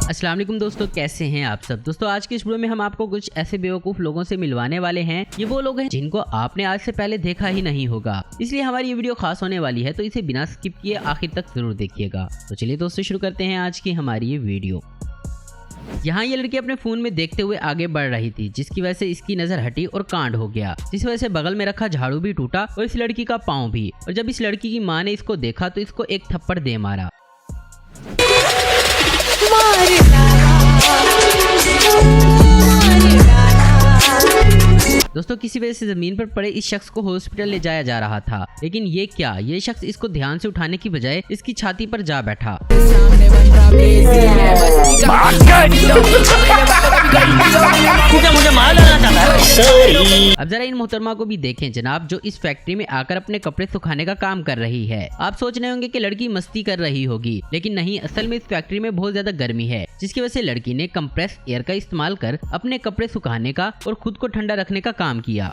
अस्सलाम वालेकुम दोस्तों, कैसे हैं आप सब। दोस्तों आज की इस वीडियो में हम आपको कुछ ऐसे बेवकूफ लोगों से मिलवाने वाले हैं। ये वो लोग हैं जिनको आपने आज से पहले देखा ही नहीं होगा, इसलिए हमारी ये वीडियो खास होने वाली है, तो इसे बिना स्किप किए आखिर तक जरूर देखिएगा। तो चलिए दोस्तों शुरू करते हैं आज की हमारी ये वीडियो। यहाँ ये लड़की अपने फोन में देखते हुए आगे बढ़ रही थी, जिसकी वजह से इसकी नजर हटी और कांड हो गया, जिस वजह से बगल में रखा झाड़ू भी टूटा और इस लड़की का पाँव भी। और जब इस लड़की की माँ ने इसको देखा तो इसको एक थप्पड़ दे मारा। दोस्तों किसी वजह से जमीन पर पड़े इस शख्स को हॉस्पिटल ले जाया जा रहा था, लेकिन ये क्या, ये शख्स इसको ध्यान से उठाने की बजाय इसकी छाती पर जा बैठा। अब जरा इन मोहतरमा को भी देखें जनाब, जो इस फैक्ट्री में आकर अपने कपड़े सुखाने का काम कर रही है। आप सोच रहे होंगे कि लड़की मस्ती कर रही होगी, लेकिन नहीं, असल में इस फैक्ट्री में बहुत ज्यादा गर्मी है, जिसकी वजह से लड़की ने कंप्रेस एयर का इस्तेमाल कर अपने कपड़े सुखाने का और खुद को ठंडा रखने का काम किया।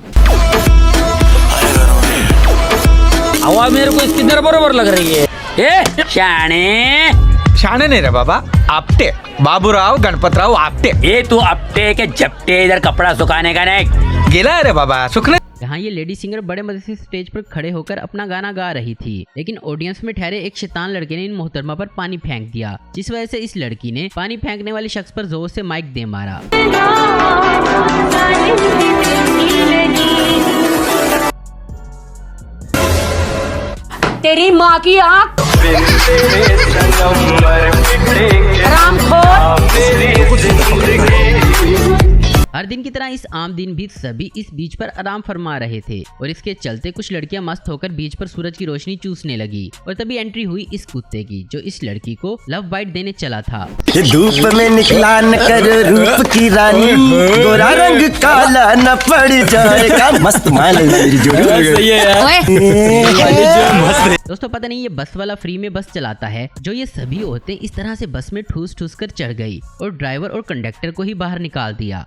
हवा मेरे को इसकी तरह बरोबर लग रही है। ए शाणे नहीं रे बाबा, आपटे बाबूराव गणपतराव आपटे। ये तू अपटे के झपटे इधर कपड़ा सुखाने का नहीं गिला रे बाबा सुखने। यहाँ ये लेडी सिंगर बड़े मजे से स्टेज पर खड़े होकर अपना गाना गा रही थी, लेकिन ऑडियंस में ठहरे एक शैतान लड़के ने इन मोहतरमा पर पानी फेंक दिया, जिस वजह से इस लड़की ने पानी फेंकने वाले शख्स पर जोर से माइक दे मारा। तेरी माँ की आँख हर दिन की तरह इस आम दिन भी सभी इस बीच पर आराम फरमा रहे थे, और इसके चलते कुछ लड़कियां मस्त होकर बीच पर सूरज की रोशनी चूसने लगी। और तभी एंट्री हुई इस कुत्ते की, जो इस लड़की को लव बाइट देने चला था। धूप में निकला न कर रूप की रानी, गोरा रंग काला न पड़ जाएगा। मस्त माल है मेरी जोड़ी। दोस्तों पता नहीं ये बस वाला फ्री में बस चलाता है, जो ये सभी औरतें इस तरह से बस में ठूस ठूस कर चढ़ गई और ड्राइवर और कंडक्टर को ही बाहर निकाल दिया।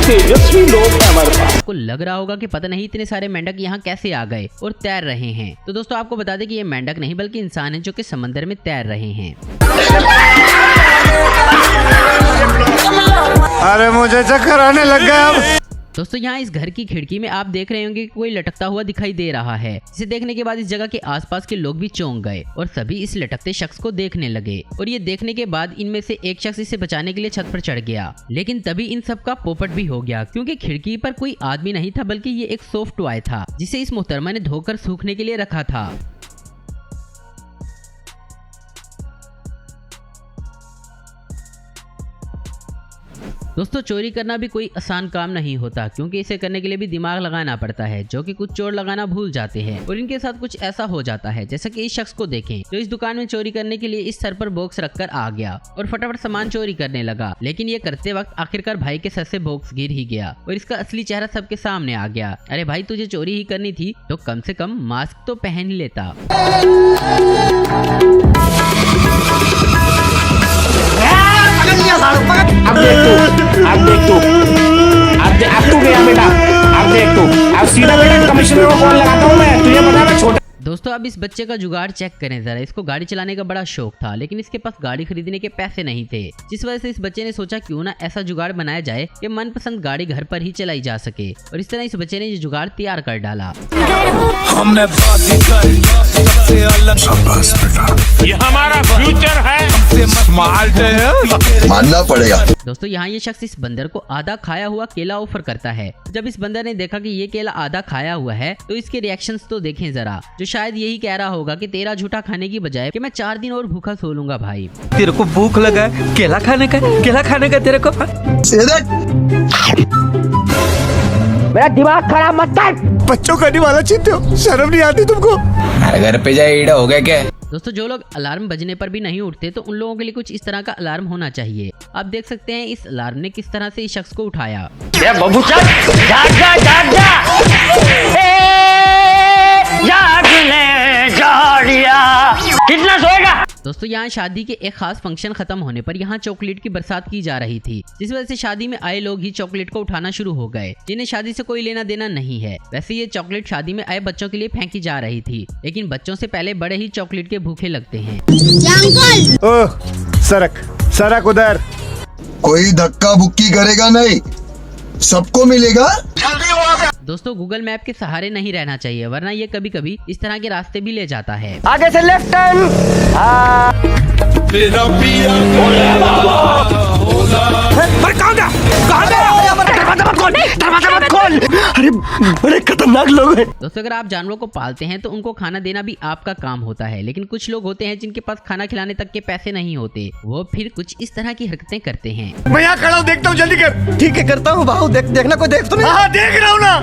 तेजस्वी लोग हैं हमारे पास। आपको लग रहा होगा कि पता नहीं इतने सारे मेंढक यहाँ कैसे आ गए और तैर रहे हैं। तो दोस्तों आपको बता दें कि ये मेंढक नहीं बल्कि इंसान हैं, जो कि समंदर में तैर रहे हैं। अरे मुझे चक्कर आने लग गया अब। दोस्तों यहाँ इस घर की खिड़की में आप देख रहे होंगे कि कोई लटकता हुआ दिखाई दे रहा है, जिसे देखने के बाद इस जगह के आसपास के लोग भी चौंक गए और सभी इस लटकते शख्स को देखने लगे। और ये देखने के बाद इनमें से एक शख्स इसे बचाने के लिए छत पर चढ़ गया, लेकिन तभी इन सब का पोपट भी हो गया, क्योंकि खिड़की पर कोई आदमी नहीं था, बल्कि ये एक सॉफ्ट टॉय था, जिसे इस मोहतरमा ने धोकर सूखने के लिए रखा था। दोस्तों चोरी करना भी कोई आसान काम नहीं होता, क्योंकि इसे करने के लिए भी दिमाग लगाना पड़ता है, जो कि कुछ चोर लगाना भूल जाते हैं और इनके साथ कुछ ऐसा हो जाता है, जैसा कि इस शख्स को देखें, जो इस दुकान में चोरी करने के लिए इस सर पर बॉक्स रखकर आ गया और फटाफट सामान चोरी करने लगा। लेकिन ये करते वक्त आखिरकार भाई के सर से बॉक्स गिर ही गया और इसका असली चेहरा सबके सामने आ गया। अरे भाई तुझे चोरी ही करनी थी तो कम से कम मास्क तो पहन ही लेता। अब तू गया बेटा, अब देख तू, अब सीधा बेटा कमिश्नर को फोन लगाता हूँ मैं, तुझे पता है छोटा। दोस्तों अब इस बच्चे का जुगाड़ चेक करें जरा। इसको गाड़ी चलाने का बड़ा शौक था, लेकिन इसके पास गाड़ी खरीदने के पैसे नहीं थे, जिस वजह से इस बच्चे ने सोचा क्यों ना ऐसा जुगाड़ बनाया जाए कि मनपसंद गाड़ी घर पर ही चलाई जा सके। और इस तरह इस बच्चे ने ये जुगाड़ तैयार कर डाला। ये हमारा फ्यूचर है, मानना पड़ेगा। दोस्तों यहाँ ये शख्स इस बंदर को आधा खाया हुआ केला ऑफर करता है। जब इस बंदर ने देखा कि ये केला आधा खाया हुआ है, तो इसके रिएक्शंस तो देखें जरा, जो शायद यही कह रहा होगा कि तेरा झूठा खाने की बजाय कि मैं 4 दिन और भूखा सो लूंगा भाई। तेरे को भूख लगा है केला खाने का तेरे को। मेरा दिमाग खराब मत कर। बच्चों का निवाला चिंते हो, शर्म नहीं आती तुमको? घर पे जाए ईड़ा हो गया क्या? दोस्तों जो लोग अलार्म बजने पर भी नहीं उठते, तो उन लोगों के लिए कुछ इस तरह का अलार्म होना चाहिए। आप देख सकते हैं इस अलार्म ने किस तरह से इस शख्स को उठाया। कितना सोएगा? दोस्तों यहाँ शादी के एक खास फंक्शन खत्म होने पर यहाँ चॉकलेट की बरसात की जा रही थी, जिस वजह से शादी में आए लोग ही चॉकलेट को उठाना शुरू हो गए, जिन्हें शादी से कोई लेना देना नहीं है। वैसे ये चॉकलेट शादी में आए बच्चों के लिए फेंकी जा रही थी, लेकिन बच्चों से पहले बड़े ही चॉकलेट के भूखे लगते हैं। ओह, सरक सरक उधर। कोई धक्का बुक्की करेगा नहीं, सबको मिलेगा। दोस्तों गूगल मैप के सहारे नहीं रहना चाहिए, वरना ये कभी कभी इस तरह के रास्ते भी ले जाता है। आगे से लेफ्ट टर्न। अरे बड़े खतरनाक लोग हैं। दोस्तों अगर आप जानवरों को पालते हैं तो उनको खाना देना भी आपका काम होता है, लेकिन कुछ लोग होते हैं जिनके पास खाना खिलाने तक के पैसे नहीं होते, वो फिर कुछ इस तरह की हरकतें करते हैं। मैं यहाँ खड़ा हूँ, देखता हूँ, जल्दी कर। ठीक है करता हूँ बाबू, देखना कोई देख तो नहीं। हाँ देख रहा हूँ ना,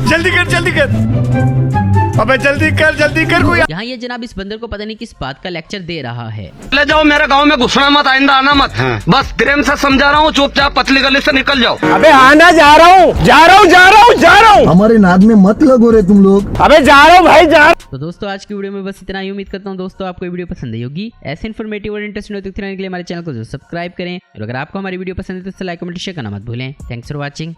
जल्दी कर जल्दी कर। अबे जल्दी कर कोई। यहाँ ये जनाब इस बंदर को पता नहीं किस बात का लेक्चर दे रहा है। ले जाओ, मेरे गांव में घुसना मत, आइंदा आना मत। बस प्रेम से समझा रहा हूँ, चुपचाप पतली गली से निकल जाओ। अबे आना, जा रहा हूँ। हमारे नाद में मत लगो रे तुम लोग। अबे जा रहा हूँ भाई, जा। तो दोस्तों आज की वीडियो में बस इतना ही। उम्मीद करता हूँ दोस्तों आपको ये वीडियो पसंद आई होगी। ऐसे इन्फॉर्मेटिव और इंटरेस्टिंग नोटिफिकेशन के लिए हमारे चैनल को जरूर सब्सक्राइब करें, और अगर आपको हमारी वीडियो पसंद है तो लाइक कमेंट शेयर करना मत भूलें। Thanks for watching.